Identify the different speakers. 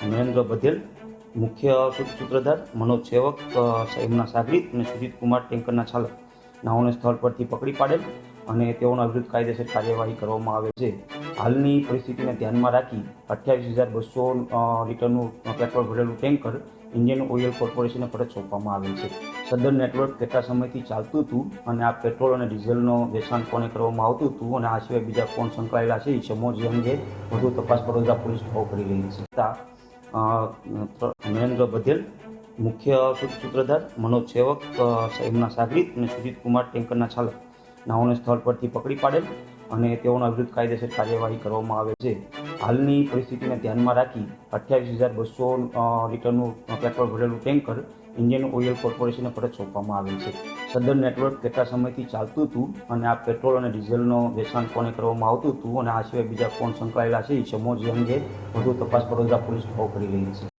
Speaker 1: નરેન્દ્ર બધેલ, મુખ્ય સૂત્રધાર મનોજ સેવક, એમના સાગરીત અને સુજીત કુમાર ટેન્કરના ચાલક નાઓને સ્થળ પરથી પકડી પાડેલ અને તેઓના વિરુદ્ધ કાયદેસર કાર્યવાહી કરવામાં આવે છે. હાલની પરિસ્થિતિને ધ્યાનમાં રાખી 28,200 લીટરનું પેટ્રોલ ભરેલું ટેન્કર ઇન્ડિયન ઓઇલ કોર્પોરેશનને પરત સોંપવામાં આવેલ છે. સદર નેટવર્ક કેટલા સમયથી ચાલતું હતું અને આ પેટ્રોલ અને ડીઝલનો વેચાણ કોને કરવામાં આવતું હતું અને આ સિવાય બીજા કોણ સંકળાયેલા છે ઇસમો જે અંગે વધુ તપાસ વડોદરા પોલીસ કરી રહી છે. નરેન્દ્ર બધેલ, મુખ્ય સૂત્રધાર મનોજ સેવક, એમના સાગરીત અને સુજીત કુમાર ટેન્કરના ચાલક નાઓને સ્થળ પરથી પકડી પાડેલ અને તેઓના વિરુદ્ધ કાયદેસર કાર્યવાહી કરવામાં આવે છે. હાલની પરિસ્થિતિને ધ્યાનમાં રાખી 28,200 લીટરનું પેટ્રોલ ભરેલું ટેન્કર ઇન્ડિયન ઓઇલ કોર્પોરેશનને પરત સોંપવામાં આવેલ છે. સદર નેટવર્ક કેટલા સમયથી ચાલતું હતું અને આ પેટ્રોલ અને ડીઝલનો વેચાણ કોને કરવામાં આવતું હતું અને આ સિવાય બીજા કોણ સંકળાયેલા છે ઇસમો જે અંગે વધુ તપાસ વડોદરા પોલીસ કરી રહી છે.